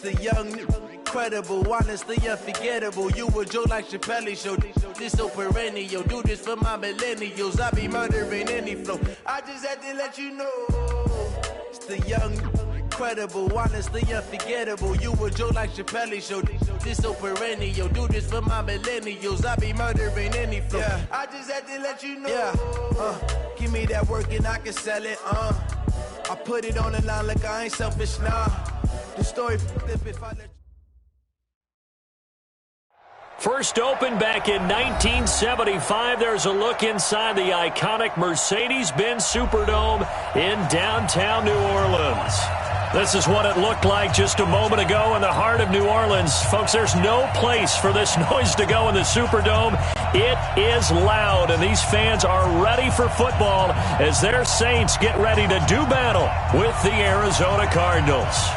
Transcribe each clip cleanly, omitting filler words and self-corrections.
The young, incredible, honestly unforgettable. You a joke like Chappelle Show. This so perennial. Do this for my millennials. I be murdering any flow. I just had to let you know. It's the young, incredible, honestly unforgettable. You a joke like Chappelle Show. This so perennial. Do this for my millennials. I be murdering any flow. Yeah. I just had to let you know. Yeah. Give me that work and I can sell it. I put it on the line like I ain't selfish, nah. The story if I let you. First opened back in 1975. There's a look inside the iconic Mercedes-Benz Superdome in downtown New Orleans. This is what it looked like just a moment ago in the heart of New Orleans. Folks, there's no place for this noise to go in the Superdome. It is loud, and these fans are ready for football as their Saints get ready to do battle with the Arizona Cardinals.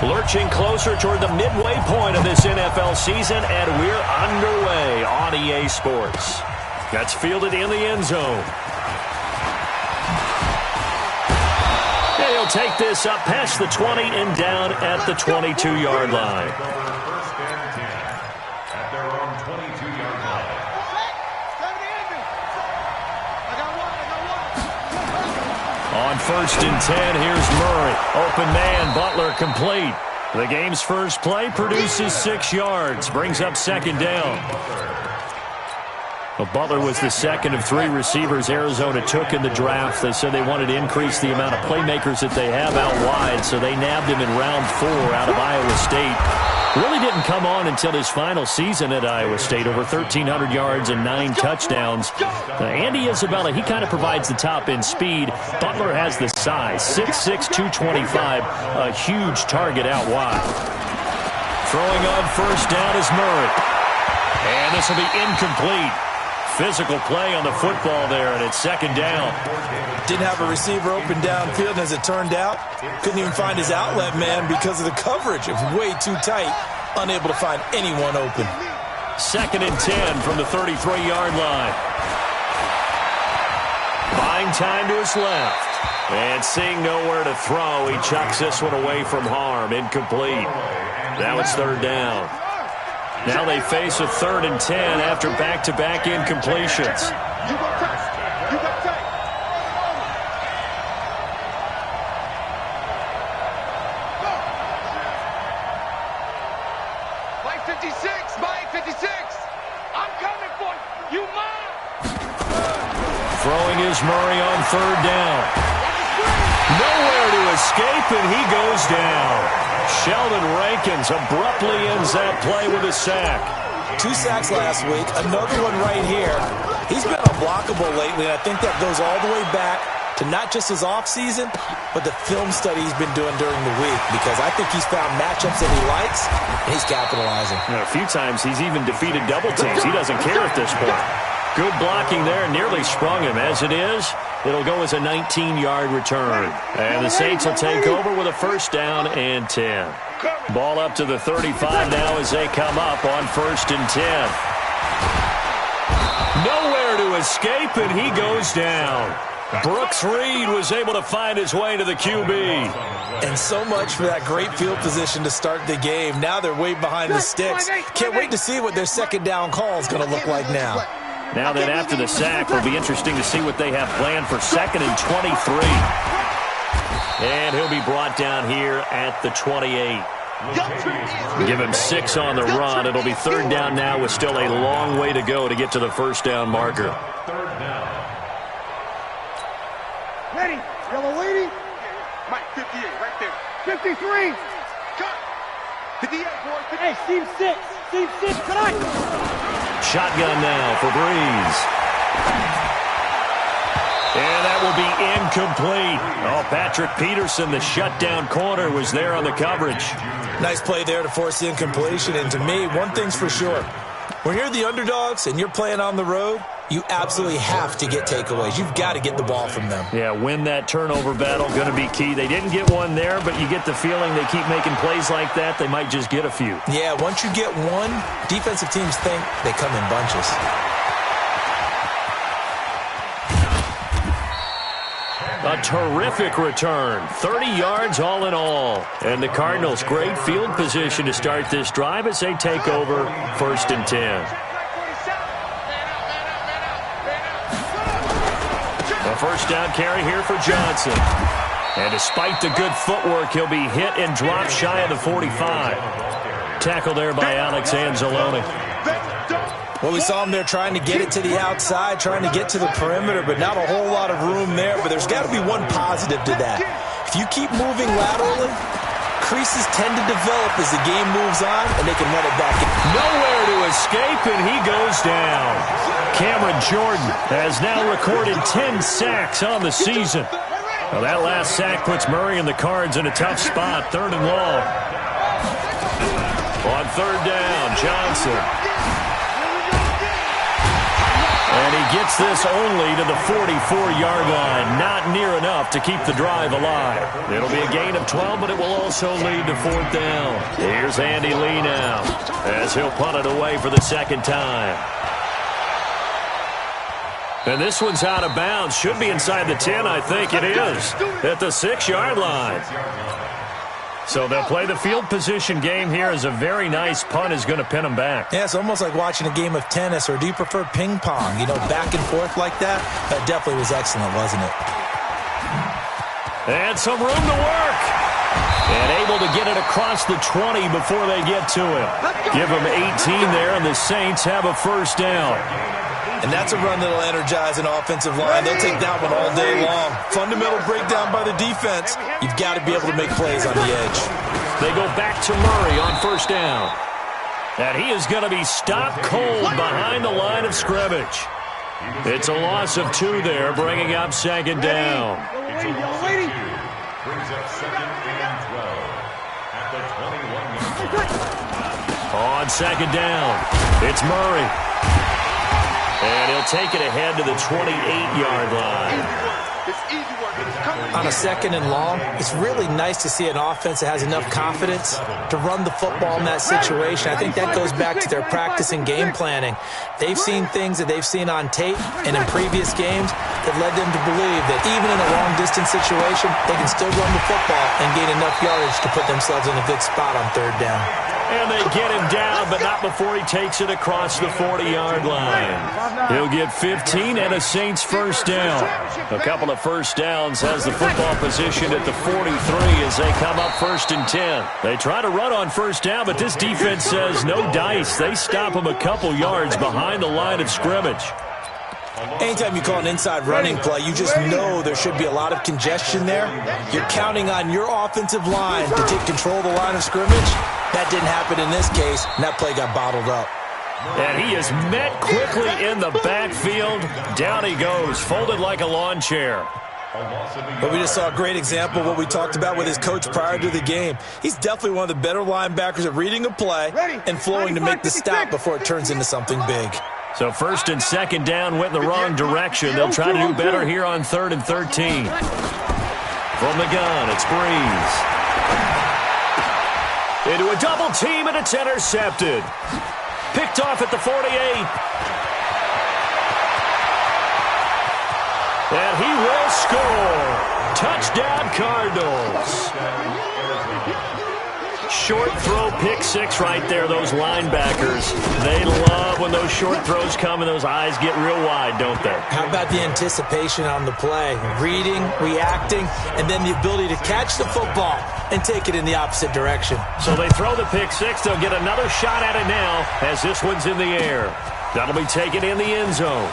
Lurching closer toward the midway point of this NFL season, and we're underway on EA Sports. That's fielded in the end zone. And he'll take this up past the 20 and down at the 22-yard line. At their own 22-yard line. On 1st and 10, here's Murray. Open man, Butler complete. The game's first play produces 6 yards, brings up 2nd down. Well, Butler was the second of 3 receivers Arizona took in the draft. They said they wanted to increase the amount of playmakers that they have out wide, so they nabbed him in round 4 out of Iowa State. Really didn't come on until his final season at Iowa State, over 1,300 yards and 9 touchdowns. Andy Isabella, he kind of provides the top-end speed. Butler has the size, 6'6", 225, a huge target out wide. Throwing on 1st down is Murray. And this will be incomplete. Physical play on the football there, and it's 2nd down. Didn't have a receiver open downfield, and as it turned out, couldn't even find his outlet man because of the coverage. It was way too tight, unable to find anyone open. 2nd and 10 from the 33-yard line. Buying time to his left. And seeing nowhere to throw, he chucks this one away from harm. Incomplete. Now it's 3rd down. Now they face a 3rd and 10 after back-to-back incompletions. Throwing is Murray on 3rd down. Nowhere to escape, and he goes down. Sheldon Rankins abruptly ends that play with a sack. 2 sacks last week, another one right here. He's been unblockable lately, and I think that goes all the way back to not just his offseason, but the film study he's been doing during the week, because I think he's found matchups that he likes, and he's capitalizing. A few times he's even defeated double teams. He doesn't care at this point. Good blocking there, nearly sprung him. As it is, it'll go as a 19-yard return. And the Saints will take over with a 1st down and 10. Ball up to the 35 now as they come up on 1st and 10. Nowhere to escape, and he goes down. Brooks Reed was able to find his way to the QB. And so much for that great field position to start the game. Now they're way behind the sticks. Can't wait to see what their 2nd down call is going to look like now. Now then, after the sack, it'll be interesting to see what they have planned for 2nd and 23. And he'll be brought down here at the 28. Give him 6 on the run. It'll be 3rd down now with still a long way to go to get to the 1st down marker. Ready, yellow lady. Mike, 58, right there. 53. Cut. 58, boy. Hey, seam 6. Seam 6, tonight. Shotgun now for Breeze. And that will be incomplete. Oh, Patrick Peterson, the shutdown corner, was there on the coverage. Nice play there to force the incompletion. And to me, one thing's for sure. When you're the underdogs and you're playing on the road, you absolutely have to get takeaways. You've got to get the ball from them. Yeah, win that turnover battle, going to be key. They didn't get one there, but you get the feeling they keep making plays like that, they might just get a few. Yeah, once you get one, defensive teams think they come in bunches. A terrific return. 30 yards all in all. And the Cardinals, great field position to start this drive as they take over 1st and 10. A first down carry here for Johnson. And despite the good footwork, he'll be hit and dropped shy of the 45. Tackle there by Alex Anzalone. Well, we saw him there trying to get it to the outside, trying to get to the perimeter, but not a whole lot of room there. But there's got to be one positive to that. If you keep moving laterally, creases tend to develop as the game moves on, and they can run it back in. Nowhere to escape, and he goes down. Cameron Jordan has now recorded 10 sacks on the season. Well, that last sack puts Murray and the Cards in a tough spot, 3rd and long. On 3rd down, Johnson. And he gets this only to the 44-yard line. Not near enough to keep the drive alive. It'll be a gain of 12, but it will also lead to 4th down. Here's Andy Lee now as he'll punt it away for the 2nd time. And this one's out of bounds. Should be inside the 10, I think it is. At the 6-yard line. So they'll play the field position game here as a very nice punt is going to pin them back. Yeah, it's almost like watching a game of tennis, or do you prefer ping pong? You know, back and forth like that? That definitely was excellent, wasn't it? And some room to work. And able to get it across the 20 before they get to him. Give them 18 there, and the Saints have a first down. And that's a run that'll energize an offensive line. They'll take that one all day long. Fundamental breakdown by the defense. You've got to be able to make plays on the edge. They go back to Murray on first down. And he is going to be stopped cold behind the line of scrimmage. It's a loss of 2 there, bringing up 2nd down. Brings up 2nd and 12 at the 21-yard line. On 2nd down, it's Murray. And he'll take it ahead to the 28-yard line. On a 2nd and long, it's really nice to see an offense that has enough confidence to run the football in that situation. I think that goes back to their practice and game planning. They've seen things that they've seen on tape and in previous games that led them to believe that even in a long-distance situation, they can still run the football and gain enough yardage to put themselves in a good spot on 3rd down. And they get him down, but not before he takes it across the 40-yard line. He'll get 15 and a Saints first down. A couple of first downs has the football position at the 43 as they come up 1st and 10. They try to run on first down, but this defense says no dice. They stop him a couple yards behind the line of scrimmage. Anytime you call an inside running play, you just know there should be a lot of congestion there. You're counting on your offensive line to take control of the line of scrimmage. That didn't happen in this case, and that play got bottled up. And he is met quickly in the backfield. Down he goes, folded like a lawn chair. But we just saw a great example of what we talked about with his coach prior to the game. He's definitely one of the better linebackers at reading a play and flowing to make the stop before it turns into something big. So 1st and 2nd down went in the wrong direction. They'll try to do better here on 3rd and 13. From the gun, it's Breeze. Into a double team, and it's intercepted. Picked off at the 48. And he will score. Touchdown, Cardinals. Short throw, pick 6 right there, those linebackers. They love when those short throws come and those eyes get real wide, don't they? How about the anticipation on the play? Reading, reacting, and then the ability to catch the football and take it in the opposite direction. So they throw the pick 6. They'll get another shot at it now as this one's in the air. That'll be taken in the end zone.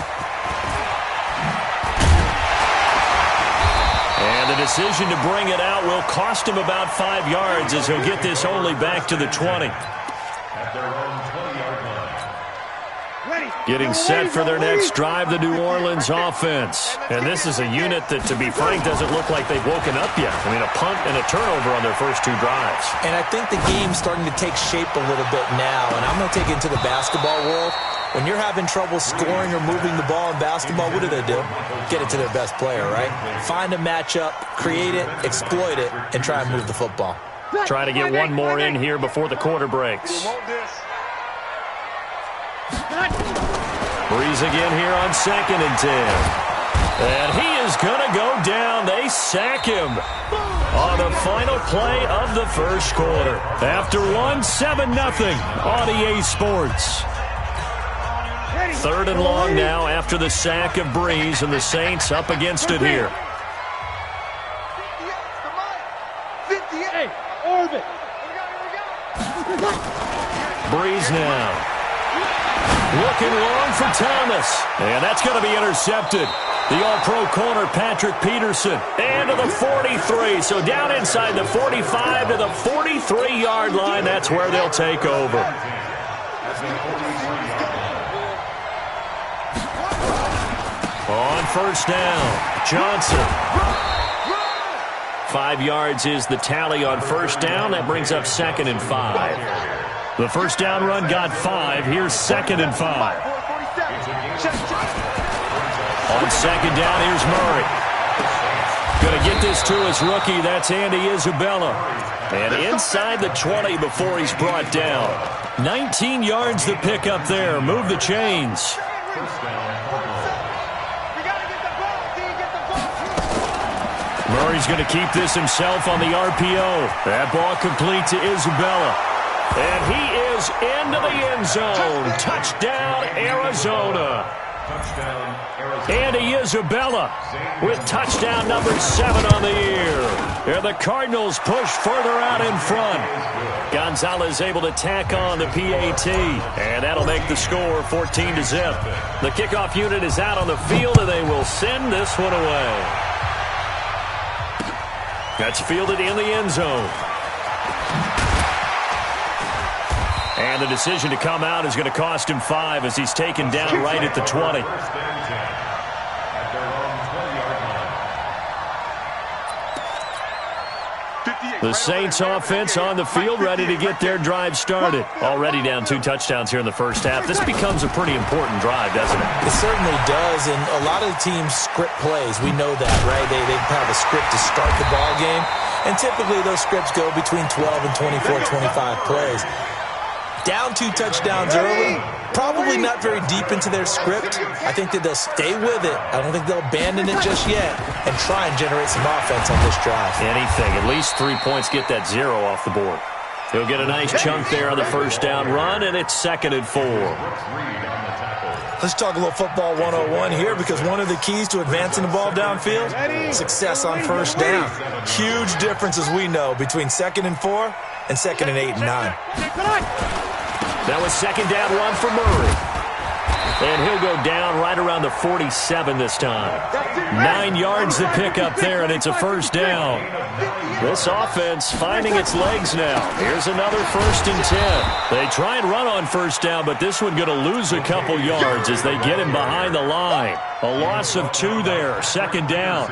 And the decision to bring it out will cost him about 5 yards as he'll get this only back to the 20. At their own 20-yard line. Getting set for their next drive, the New Orleans offense. And this is a unit that, to be frank, doesn't look like they've woken up yet. I mean, a punt and a turnover on their first 2 drives. And I think the game's starting to take shape a little bit now. And I'm going to take it into the basketball world. When you're having trouble scoring or moving the ball in basketball, what do? Get it to their best player, right? Find a matchup, create it, exploit it, and try and move the football. Try to get one more in here before the quarter breaks. Breeze again here on 2nd and 10. And he is going to go down. They sack him on the final play of the first quarter. After one, 7-0 on EA Sports. 3rd and long now after the sack of Breeze, and the Saints up against it here. Breeze now. Looking long for Thomas. And that's going to be intercepted. The All-Pro corner, Patrick Peterson. And to the 43. So down inside the 45 to the 43-yard line. That's where they'll take over. On first down, Johnson. 5 yards is the tally on first down. That brings up 2nd and 5. The first down run got 5. Here's 2nd and 5. On 2nd down, here's Murray. Going to get this to his rookie. That's Andy Isabella. And inside the 20 before he's brought down. 19 yards to pick up there. Move the chains. Murray's going to keep this himself on the RPO. That ball complete to Isabella. And he is into the end zone. Touchdown, Arizona. Andy Isabella with touchdown number 7 on the year. And the Cardinals push further out in front. Gonzalez able to tack on the PAT. And that'll make the score 14-0. The kickoff unit is out on the field, and they will send this one away. That's fielded in the end zone. And the decision to come out is going to cost him 5 as he's taken down right at the 20. The Saints offense on the field ready to get their drive started. Already down 2 touchdowns here in the first half. This becomes a pretty important drive, doesn't it? It certainly does, and a lot of the teams script plays. We know that, right? They have a script to start the ball game, and typically those scripts go between 12 and 24, 25 plays. Down 2 touchdowns early, probably not very deep into their script. I think that they'll stay with it. I don't think they'll abandon it just yet and try and generate some offense on this drive. Anything. At least 3 points, get that 0 off the board. He'll get a nice chunk there on the first down run, and it's 2nd and 4. Let's talk a little football 101 here, because one of the keys to advancing the ball downfield, success on first down. Huge difference, as we know, between 2nd and 4 and 2nd and 8 and 9. That was 2nd down run for Murray. And he'll go down right around the 47 this time. 9 yards to pick up there, and it's a first down. This offense finding its legs now. Here's another 1st and 10. They try and run on first down, but this one going to lose a couple yards as they get him behind the line. A loss of 2 there, 2nd down.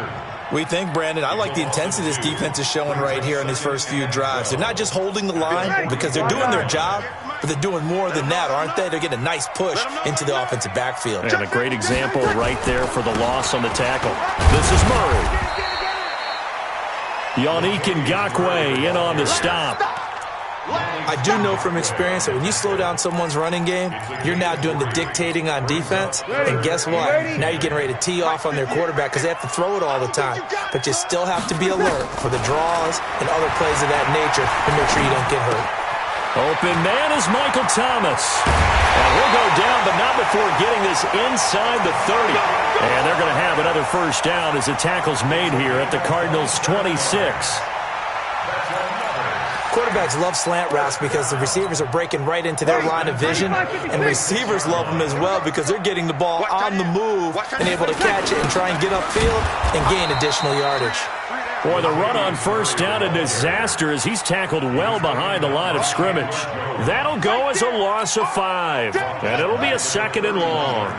We think, Brandon, I like the intensity this defense is showing right here in these first few drives. They're not just holding the line because they're doing their job, but they're doing more than that, aren't they? They're getting a nice push into the offensive backfield. And a great example right there for the loss on the tackle. This is Murray. Yannick Ngakoue in on the stop. I do know from experience that when you slow down someone's running game, you're now doing the dictating on defense. And guess what? Now you're getting ready to tee off on their quarterback because they have to throw it all the time. But you still have to be alert for the draws and other plays of that nature to make sure you don't get hurt. Open man is Michael Thomas. And he'll go down, but not before getting this inside the 30. And they're going to have another first down as the tackle's made here at the Cardinals' 26. Quarterbacks love slant routes because the receivers are breaking right into their line of vision, and receivers love them as well because they're getting the ball on the move and able to catch it and try and get upfield and gain additional yardage. Boy, the run on first down, a disaster as he's tackled well behind the line of scrimmage. That'll go as a loss of 5, and it'll be a 2nd and long.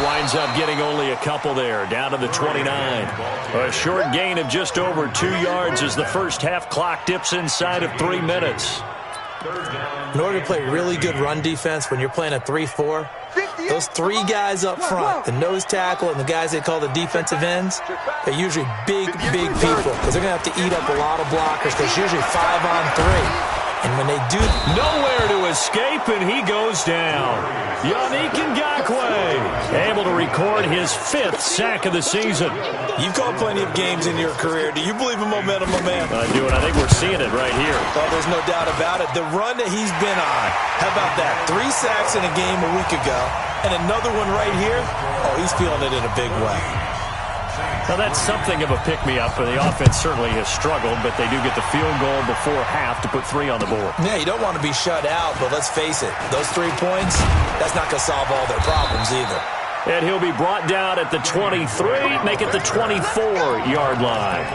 Winds up getting only a couple there, down to the 29. A short gain of just over 2 yards as the first half clock dips inside of 3 minutes. In order to play really good run defense when you're playing a 3-4, those 3 guys up front, the nose tackle and the guys they call the defensive ends, they're usually big people because they're going to have to eat up a lot of blockers because it's usually 5 on 3. And when they do... Nowhere to escape, and he goes down. Yannick Ngakoue able to record his 5th sack of the season. You've called plenty of games in your career. Do you believe in momentum, my man? I do, and I think we're seeing it right here. Oh, there's no doubt about it. The run that he's been on. How about that? 3 sacks in a game a week ago, and another one right here. Oh, he's feeling it in a big way. Well, that's something of a pick-me-up, and the offense certainly has struggled, but they do get the field goal before half to put 3 on the board. Yeah, you don't want to be shut out, but let's face it, those 3 points, that's not going to solve all their problems either. And he'll be brought down at the 23, make it the 24-yard line.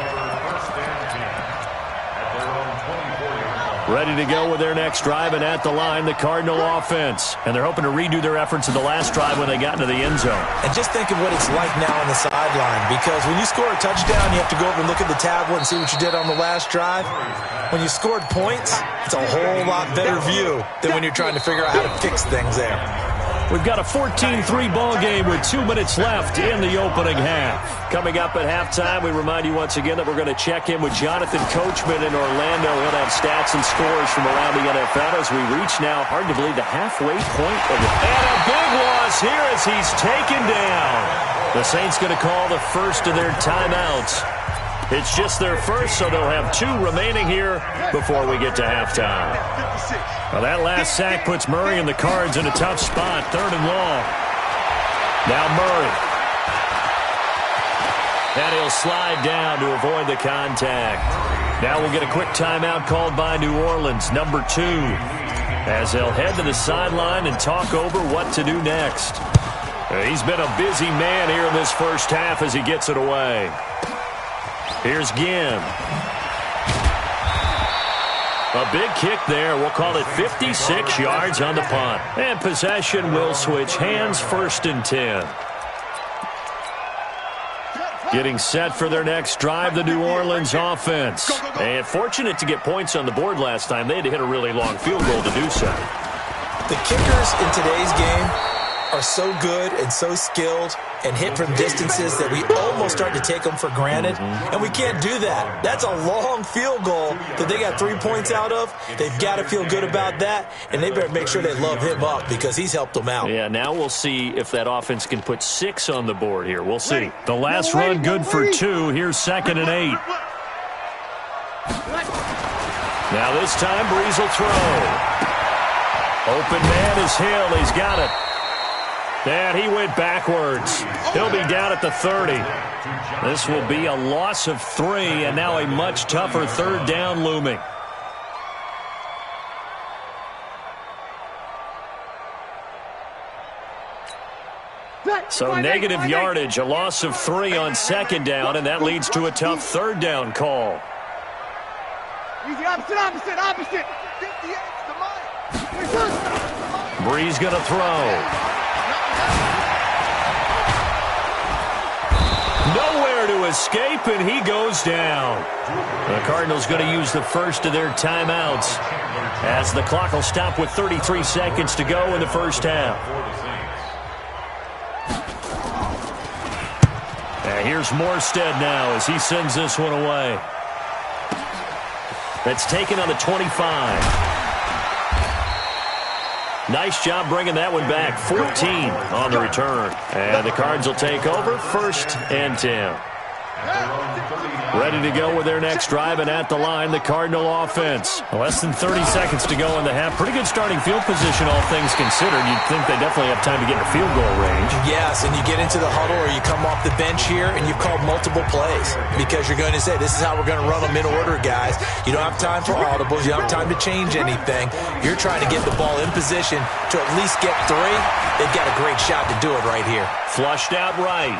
Ready to go with their next drive, and at the line, the Cardinal offense. And they're hoping to redo their efforts in the last drive when they got into the end zone. And just think of what it's like now on the sideline, because when you score a touchdown, you have to go over and look at the tablet and see what you did on the last drive. When you scored points, it's a whole lot better view than when you're trying to figure out how to fix things there. We've got a 14-3 ball game with 2 minutes left in the opening half. Coming up at halftime, we remind you once again that we're going to check in with Jonathan Coachman in Orlando. He'll have stats and scores from around the NFL as we reach now, hard to believe, the halfway point of the... And a big loss here as he's taken down. The Saints going to call the first of their timeouts. It's just their first, so they'll have 2 remaining here before we get to halftime. Well, that last sack puts Murray and the Cards in a tough spot, 3rd and long. Now Murray. And he'll slide down to avoid the contact. Now we'll get a quick timeout called by New Orleans, number 2, as they'll head to the sideline and talk over what to do next. He's been a busy man here in this first half as he gets it away. Here's Ginn. A big kick there. We'll call it 56 yards on the punt. And possession will switch hands, 1st and 10. Getting set for their next drive, the New Orleans offense. And fortunate to get points on the board last time. They had to hit a really long field goal to do so. The kickers in today's game are so good and so skilled and hit from distances that we almost start to take them for granted. And we can't do that. That's a long field goal that they got 3 points out of. They've got to feel good about that, and they better make sure they love him up because he's helped them out. Yeah, now we'll see if that offense can put 6 on the board here. We'll see. The last run good for 2. Here's 2nd and 8. Now this time, Breeze will throw. Open man is Hill. He's got it. And he went backwards. He'll be down at the 30. This will be a loss of 3, and now a much tougher 3rd down looming. So negative yardage, a loss of 3 on 2nd down, and that leads to a tough 3rd down call. Easy, opposite. Breeze going to throw. Nowhere to escape, and he goes down. The Cardinals going to use the first of their timeouts as the clock will stop with 33 seconds to go in the first half. And here's Morstead now as he sends this one away. That's taken on the 25. Nice job bringing that one back. 14 on the return. And the Cards will take over, 1st and 10. Ready to go with their next drive, and at the line, the Cardinal offense. Less than 30 seconds to go in the half. Pretty good starting field position, all things considered. You'd think they definitely have time to get in a field goal range. Yes, and you get into the huddle or you come off the bench here, and you've called multiple plays because you're going to say, this is how we're going to run them in order, guys. You don't have time for audibles. You don't have time to change anything. You're trying to get the ball in position to at least get 3. They've got a great shot to do it right here. Flushed out right.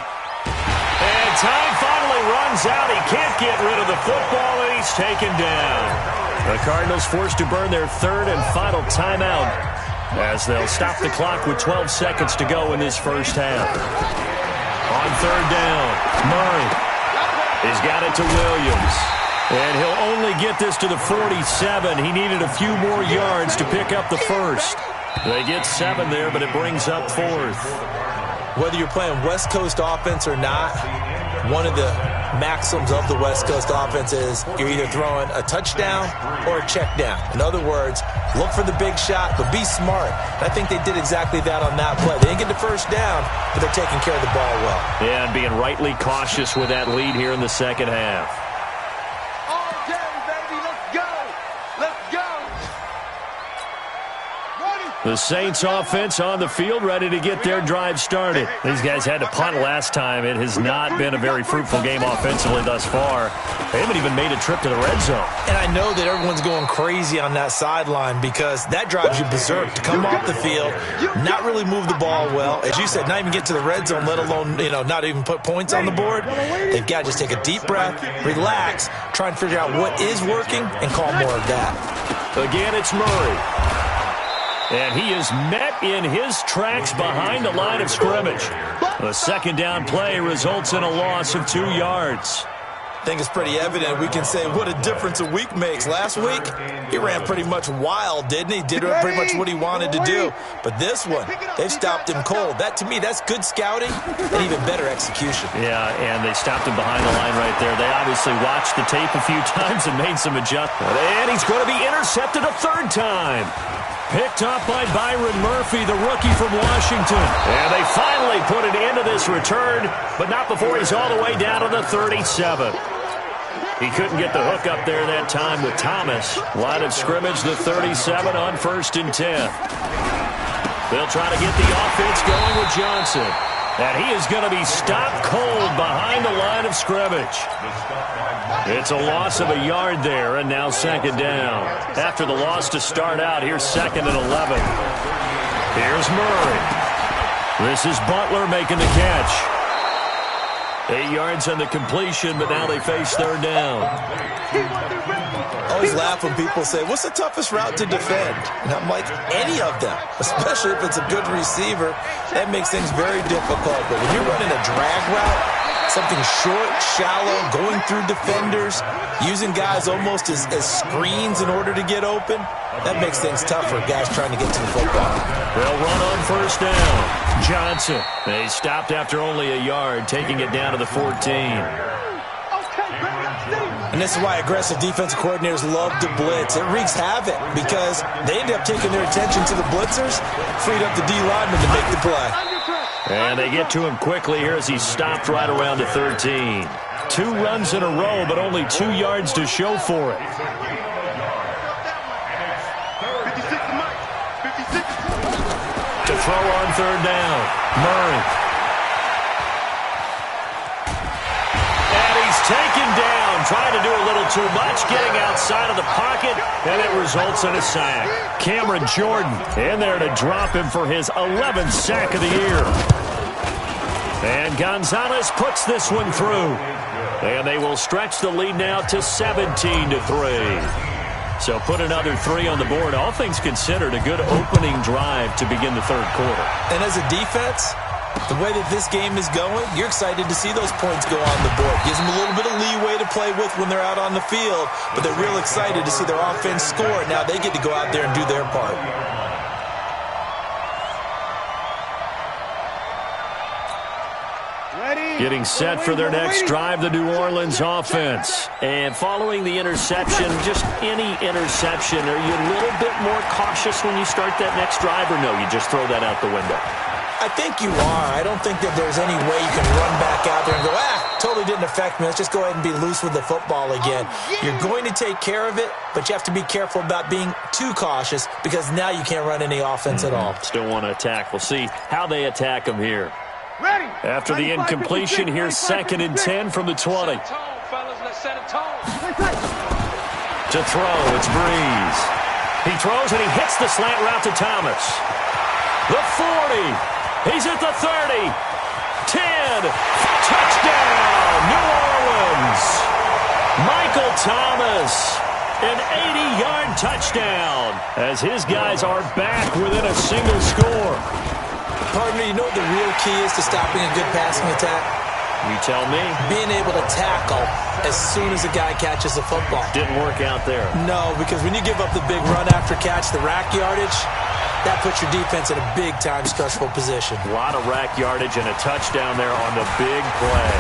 And time finally runs out. He can't get rid of the football, and he's taken down. The Cardinals forced to burn their 3rd and final timeout as they'll stop the clock with 12 seconds to go in this first half. On 3rd down, Murray. He's got it to Williams. And he'll only get this to the 47. He needed a few more yards to pick up the first. They get 7 there, but it brings up 4th. Whether you're playing West Coast offense or not, one of the maxims of the West Coast offense is you're either throwing a touchdown or a check down. In other words, look for the big shot, but be smart. And I think they did exactly that on that play. They didn't get the first down, but they're taking care of the ball well. Yeah, and being rightly cautious with that lead here in the second half. The Saints offense on the field, ready to get their drive started. These guys had to punt last time. It has not been a very fruitful game offensively thus far. They haven't even made a trip to the red zone. And I know that everyone's going crazy on that sideline because that drives you berserk to come off the field, not really move the ball well. As you said, not even get to the red zone, let alone, not even put points on the board. They've got to just take a deep breath, relax, try and figure out what is working, and call more of that. Again, it's Murray. And he is met in his tracks behind the line of scrimmage. The second down play results in a loss of 2 yards. I think it's pretty evident. We can say what a difference a week makes. Last week, he ran pretty much wild, didn't he? Did pretty much what he wanted to do. But this one, they've stopped him cold. That, to me, that's good scouting and even better execution. Yeah, and they stopped him behind the line right there. They obviously watched the tape a few times and made some adjustments. And he's going to be intercepted a third time. Picked up by Byron Murphy, the rookie from Washington. And they finally put it into this return, but not before he's all the way down to the 37. He couldn't get the hook up there that time with Thomas. Line of scrimmage, the 37 on 1st and 10. They'll try to get the offense going with Johnson. And he is going to be stopped cold behind the line of scrimmage. It's a loss of a yard there, and now second down. After the loss to start out, here's 2nd and 11. Here's Murray. This is Butler making the catch. 8 yards on the completion, but now they face third down. I always laugh when people say, what's the toughest route to defend? And I'm like, any of them, especially if it's a good receiver. That makes things very difficult. But when you're running a drag route, something short, shallow, going through defenders, using guys almost as screens in order to get open, that makes things tough for guys trying to get to the football. They'll run on first down. Johnson. They stopped after only a yard, taking it down to the 14. And this is why aggressive defensive coordinators love to blitz. It wreaks havoc because they end up taking their attention to the blitzers, freed up the D lineman to make the play. And they get to him quickly here as he's stopped right around the 13. 2 runs in a row, but only 2 yards to show for it. To throw on third down, Murray. And he's taken down, trying to do a little too much, getting outside of the pocket, and it results in a sack. Cameron Jordan in there to drop him for his 11th sack of the year. And Gonzalez puts this one through. And they will stretch the lead now to 17-3. So put another 3 on the board. All things considered, a good opening drive to begin the third quarter. And as a defense, the way that this game is going, you're excited to see those points go on the board. Gives them a little bit of leeway to play with when they're out on the field, but they're real excited to see their offense score. Now they get to go out there and do their part. Getting set for their next drive, the New Orleans offense. And following the interception, just any interception, are you a little bit more cautious when you start that next drive, or no, you just throw that out the window? I think you are. I don't think that there's any way you can run back out there and go, totally didn't affect me. Let's just go ahead and be loose with the football again. You're going to take care of it, but you have to be careful about being too cautious because now you can't run any offense at all. Still want to attack. We'll see how they attack him here. After the incompletion, here's 2nd and 10 from the 20. To throw, it's Breeze. He throws and he hits the slant route to Thomas. The 40. He's at the 30. 10. Touchdown, New Orleans. Michael Thomas. An 80-yard touchdown as his guys are back within a single score. Partner, you know what the real key is to stopping a good passing attack? You tell me. Being able to tackle as soon as a guy catches the football. Didn't work out there. No, because when you give up the big run after catch, the rack yardage, that puts your defense in a big-time stressful position. A lot of rack yardage and a touchdown there on the big play.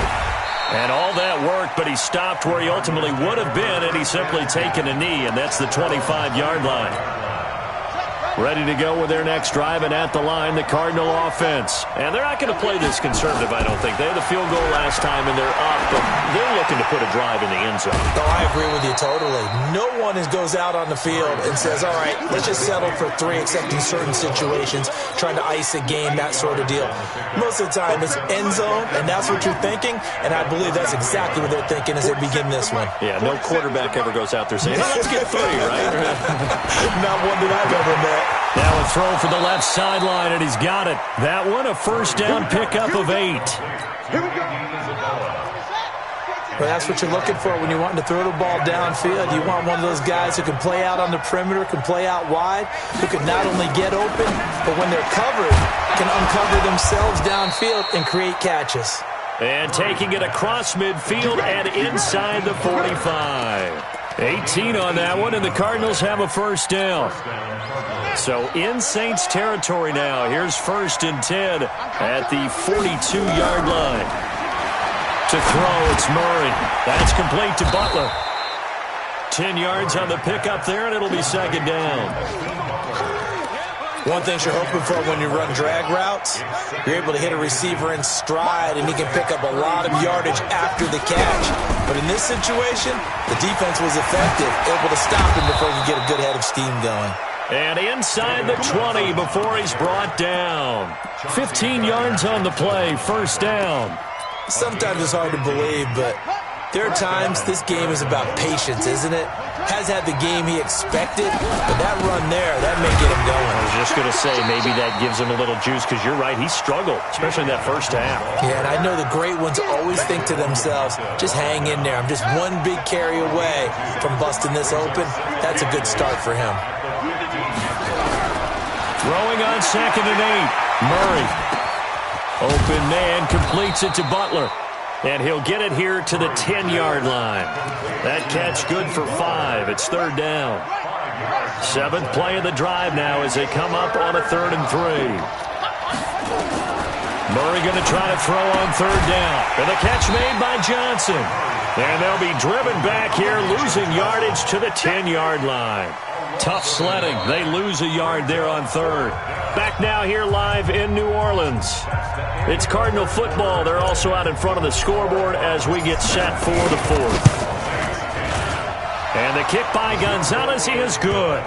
And all that worked, but he stopped where he ultimately would have been, and he's simply taken a knee, and that's the 25-yard line. Ready to go with their next drive, and at the line, the Cardinal offense. And they're not going to play this conservative, I don't think. They had the field goal last time, and they're up, but they're looking to put a drive in the end zone. Oh, I agree with you totally. No one goes out on the field and says, all right, let's just settle for 3, except in certain situations, trying to ice a game, that sort of deal. Most of the time, it's end zone, and that's what you're thinking, and I believe that's exactly what they're thinking as they begin this one. Yeah, no quarterback ever goes out there saying, hey, let's get 3, right? Not one that I've ever met. Now a throw for the left sideline, and he's got it. That one, a first down pickup of 8. Well, that's what you're looking for when you're wanting to throw the ball downfield. You want one of those guys who can play out on the perimeter, can play out wide, who can not only get open, but when they're covered, can uncover themselves downfield and create catches. And taking it across midfield and inside the 45. 18 on that one, and the Cardinals have a first down. So in Saints territory now. Here's 1st and 10 at the 42-yard line. To throw, it's Murray. That's complete to Butler. 10 yards on the pickup there, and it'll be 2nd down. One thing you're hoping for when you run drag routes, you're able to hit a receiver in stride, and he can pick up a lot of yardage after the catch. But in this situation, the defense was effective, able to stop him before he could get a good head of steam going. And inside the 20 before he's brought down. 15 yards on the play, first down. Sometimes it's hard to believe, but there are times this game is about patience, isn't it? Has had the game he expected, but that run there, that may get him going. I was just going to say, maybe that gives him a little juice, because you're right, he struggled, especially in that first half. Yeah, and I know the great ones always think to themselves, just hang in there. I'm just one big carry away from busting this open. That's a good start for him. Throwing on 2nd and 8. Murray. Open man, completes it to Butler. And he'll get it here to the 10-yard line. That catch good for 5. It's 3rd down. 7th play of the drive now as they come up on a 3rd and 3. Murray going to try to throw on 3rd down. And the catch made by Johnson. And they'll be driven back here, losing yardage to the 10-yard line. Tough sledding. They lose a yard there on 3rd. Back now here live in New Orleans. It's Cardinal football. They're also out in front of the scoreboard as we get set for the 4th. And the kick by Gonzalez, he is good.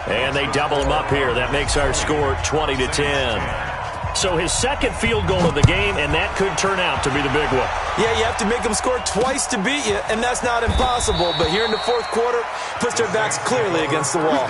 And they double him up here. That makes our score 20-10. So his 2nd field goal of the game, and that could turn out to be the big one. Yeah, you have to make them score twice to beat you, and that's not impossible. But here in the 4th quarter, puts their backs clearly against the wall.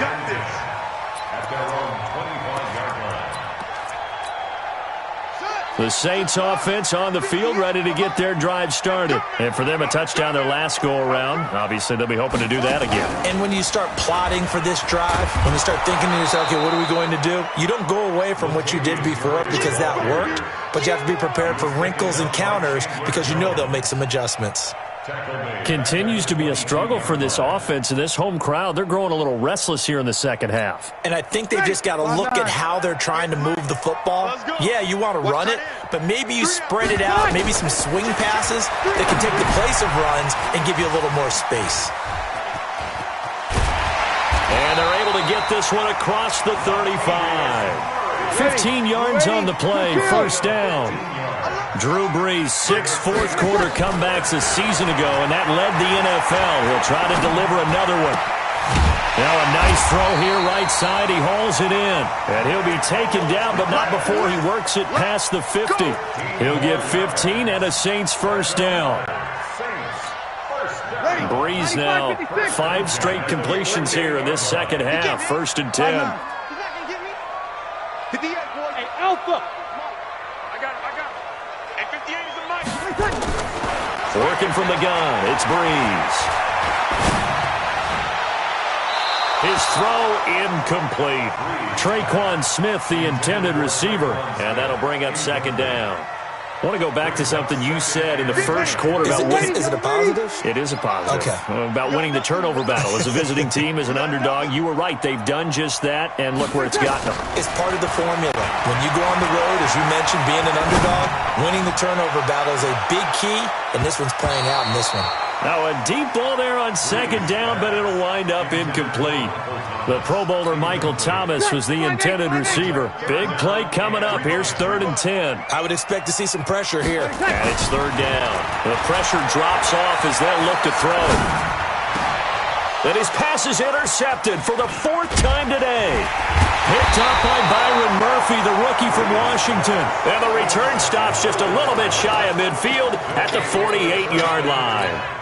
The Saints offense on the field, ready to get their drive started. And for them, a touchdown their last go-around. Obviously, they'll be hoping to do that again. And when you start plotting for this drive, when you start thinking to yourself, okay, what are we going to do? You don't go away from what you did before because that worked, but you have to be prepared for wrinkles and counters because you know they'll make some adjustments. Continues to be a struggle for this offense and this home crowd. They're growing a little restless here in the 2nd half. And I think they've just got to look at how they're trying to move the football. Yeah, you want to run it, but maybe you spread it out, maybe some swing passes that can take the place of runs and give you a little more space. And they're able to get this one across the 35. 15 yards on the play, first down. Drew Brees, 6 fourth-quarter comebacks a season ago, and that led the NFL. He'll try to deliver another one. Now a nice throw here, right side. He hauls it in, and he'll be taken down, but not before he works it past the 50. He'll get 15 and a Saints first down. Brees now, 5 straight completions here in this 2nd half, 1st and 10. Hey, Alpha! Working from the gun, it's Brees. His throw incomplete. Traquan Smith, the intended receiver, and that'll bring up 2nd down. I want to go back to something you said in the first quarter about winning. Is it a positive? It is a positive. Okay. About winning the turnover battle. As a visiting team, as an underdog, you were right. They've done just that, and look where it's gotten them. It's part of the formula. When you go on the road, as you mentioned, being an underdog, winning the turnover battle is a big key, and this one's playing out in this one. Now a deep ball there on second down, but it'll wind up incomplete. The Pro Bowler Michael Thomas was the intended receiver. Big play coming up. Here's 3rd and 10. I would expect to see some pressure here. And it's 3rd down. The pressure drops off as they'll look to throw. And his pass is intercepted for the 4th time today. Picked up by Byron Murphy, the rookie from Washington. And the return stops just a little bit shy of midfield at the 48-yard line.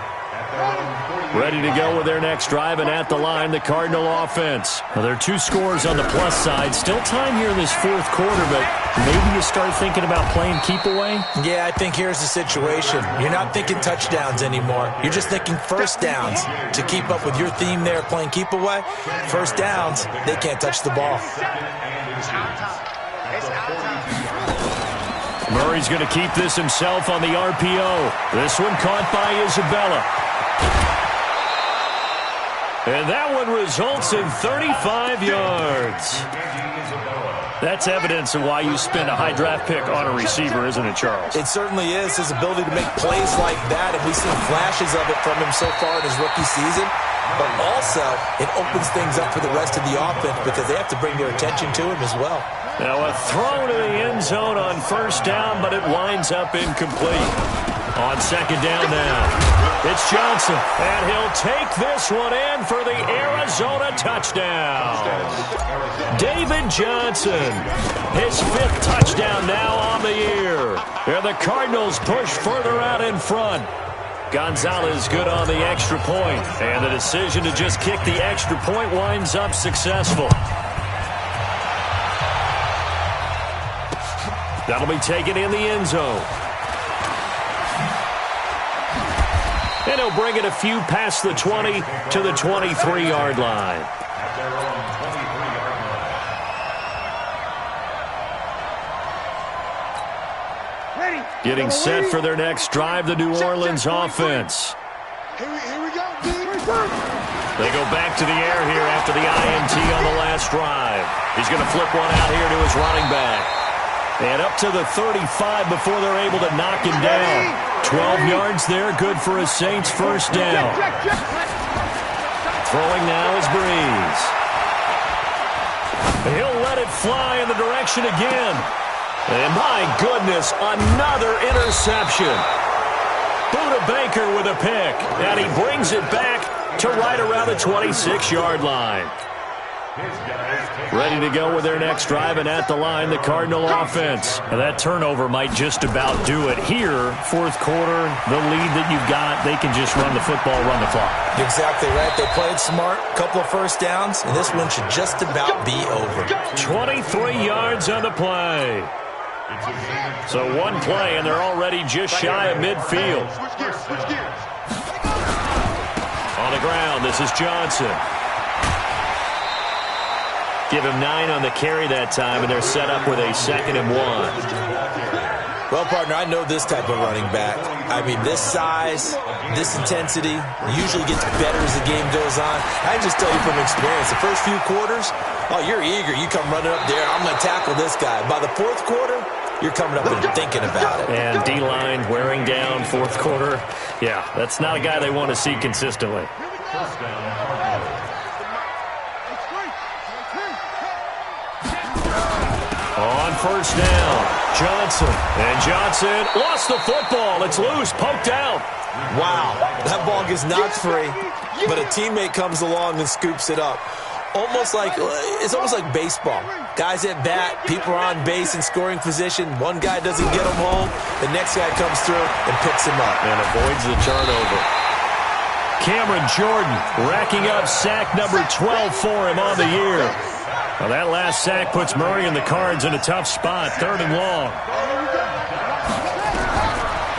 Ready to go with their next drive, and at the line, the Cardinal offense. Well, there are 2 scores on the plus side. Still time here in this 4th quarter, but maybe you start thinking about playing keep away? Yeah, I think here's the situation. You're not thinking touchdowns anymore. You're just thinking first downs. To keep up with your theme there, playing keep away, first downs, they can't touch the ball. Murray's going to keep this himself on the RPO. This one caught by Isabella. And that one results in 35 yards. That's evidence of why you spend a high draft pick on a receiver, isn't it, Charles? It certainly is. His ability to make plays like that, and we've seen flashes of it from him so far in his rookie season. But also, it opens things up for the rest of the offense because they have to bring their attention to him as well. Now a throw to the end zone on 1st down, but it winds up incomplete. On 2nd down now, it's Johnson, and he'll take this one in for the Arizona touchdown. David Johnson, his 5th touchdown now on the year. And the Cardinals push further out in front. Gonzalez good on the extra point, and the decision to just kick the extra point winds up successful. That'll be taken in the end zone. And he'll bring it a few past the 20 to the 23-yard line. Getting set for their next drive, the New Orleans offense. Here we go. They go back to the air here after the INT on the last drive. He's going to flip one out here to his running back. And up to the 35 before they're able to knock him down. 12 yards there, good for a Saints 1st down. Throwing now is Breeze. He'll let it fly in the direction again. And my goodness, another interception. Buda Baker with a pick, and he brings it back to right around the 26-yard line. Ready to go with their next drive, and at the line, the Cardinal offense. And that turnover might just about do it here. 4th quarter, the lead that you've got, they can just run the football, run the clock. Exactly right. They played smart, couple of 1st downs, and this one should just about be over. 23 yards on the play. So 1 play, and they're already just shy of midfield. On the ground, this is Johnson. Give him 9 on the carry that time, and they're set up with a 2nd and 1. Well, partner, I know this type of running back. I mean, this size, this intensity usually gets better as the game goes on. I just tell you from experience, the first few quarters, oh, you're eager. You come running up there, I'm going to tackle this guy. By the 4th quarter, you're coming up and thinking about it. And D-line wearing down 4th quarter. Yeah, that's not a guy they want to see consistently. On 1st down, Johnson. And Johnson lost the football. It's loose, poked out. Wow, that ball gets knocked free, but a teammate comes along and scoops it up. It's almost like baseball. Guys at bat, people are on base in scoring position. One guy doesn't get him home. The next guy comes through and picks him up. And avoids the turnover. Cameron Jordan racking up sack number 12 for him on the year. Well, that last sack puts Murray and the Cards in a tough spot. 3rd and long.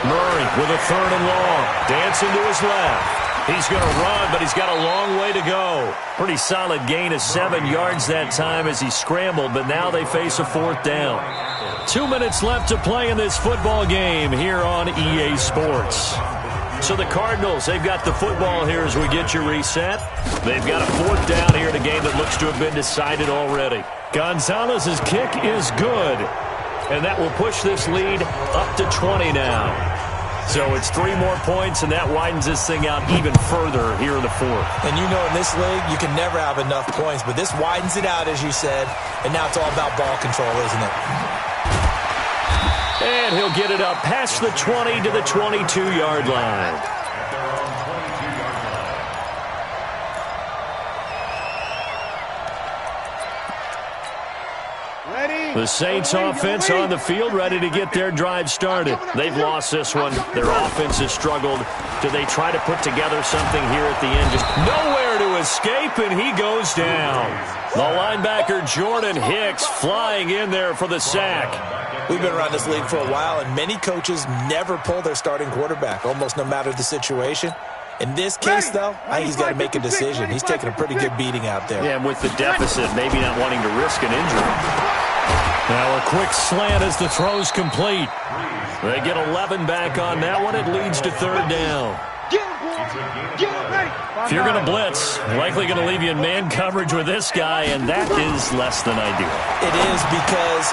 Murray with a 3rd and long. Dancing to his left. He's going to run, but he's got a long way to go. Pretty solid gain of 7 yards that time as he scrambled, but now they face a 4th down. 2 minutes left to play in this football game here on EA Sports. So the Cardinals, they've got the football here as we get you reset. They've got a 4th down here in a game that looks to have been decided already. Gonzalez's kick is good, and that will push this lead up to 20 now. So it's 3 more points, and that widens this thing out even further here in the 4th. And you know in this league, you can never have enough points, but this widens it out, as you said, and now it's all about ball control, isn't it? And he'll get it up past the 20 to the 22-yard line. The Saints offense on the field, ready to get their drive started. They've lost this one. Their offense has struggled. Do they try to put together something here at the end? Just nowhere to escape, and he goes down. The linebacker, Jordan Hicks, flying in there for the sack. We've been around this league for a while, and many coaches never pull their starting quarterback, almost no matter the situation. In this case, though, I think he's got to make a decision. He's taking a pretty good beating out there. Yeah, and with the deficit, maybe not wanting to risk an injury. Now a quick slant as the throw's complete. They get 11 back on that one. It leads to 3rd down. If you're going to blitz, likely going to leave you in man coverage with this guy, and that is less than ideal. It is, because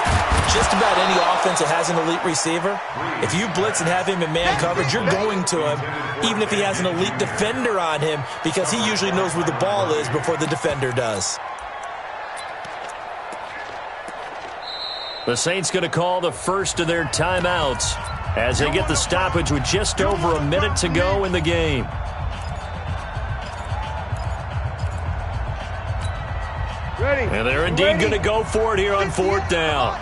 just about any offense that has an elite receiver, if you blitz and have him in man coverage, you're going to him, even if he has an elite defender on him, because he usually knows where the ball is before the defender does. The Saints going to call the first of their timeouts as they get the stoppage with just over a minute to go in the game. And they're indeed going to go for it here on 4th down.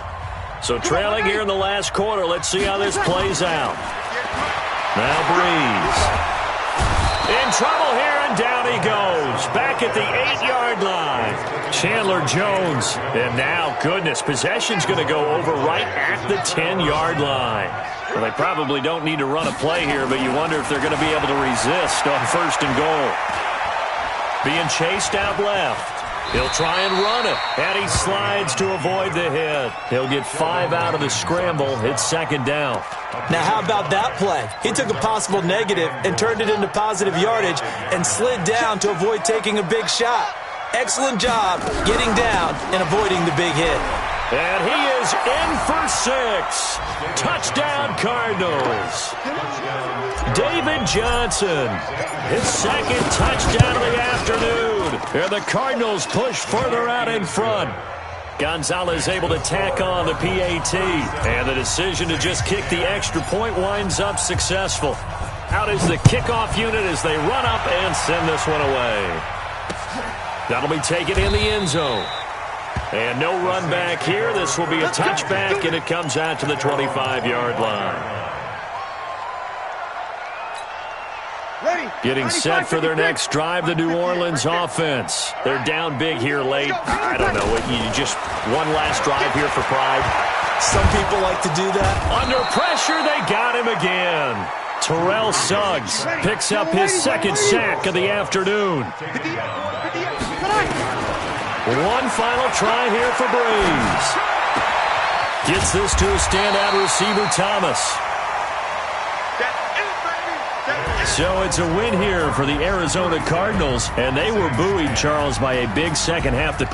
So trailing here in the last quarter. Let's see how this plays out. Now Breeze. In trouble here, and down he goes. Back at the 8-yard line. Chandler Jones. And now, goodness, possession's going to go over right at the 10-yard line. Well, they probably don't need to run a play here, but you wonder if they're going to be able to resist on 1st and goal. Being chased out left. He'll try and run it, and he slides to avoid the hit. He'll get 5 out of the scramble. It's 2nd down. Now, how about that play? He took a possible negative and turned it into positive yardage and slid down to avoid taking a big shot. Excellent job getting down and avoiding the big hit. And he is in for 6. Touchdown, Cardinals. David Johnson, his 2nd touchdown of the afternoon. And the Cardinals push further out in front. Gonzalez able to tack on the PAT. And the decision to just kick the extra point winds up successful. Out is the kickoff unit as they run up and send this one away. That'll be taken in the end zone. And no run back here. This will be a touchback, and it comes out to the 25-yard line. Getting set for their next drive, the New Orleans offense. They're down big here late. I don't know. You just one last drive here for pride. Some people like to do that. Under pressure, they got him again. Terrell Suggs picks up his 2nd sack of the afternoon. One final try here for Breeze. Gets this to a standout receiver, Thomas. So it's a win here for the Arizona Cardinals, and they were buoyed, Charles, by a big second half that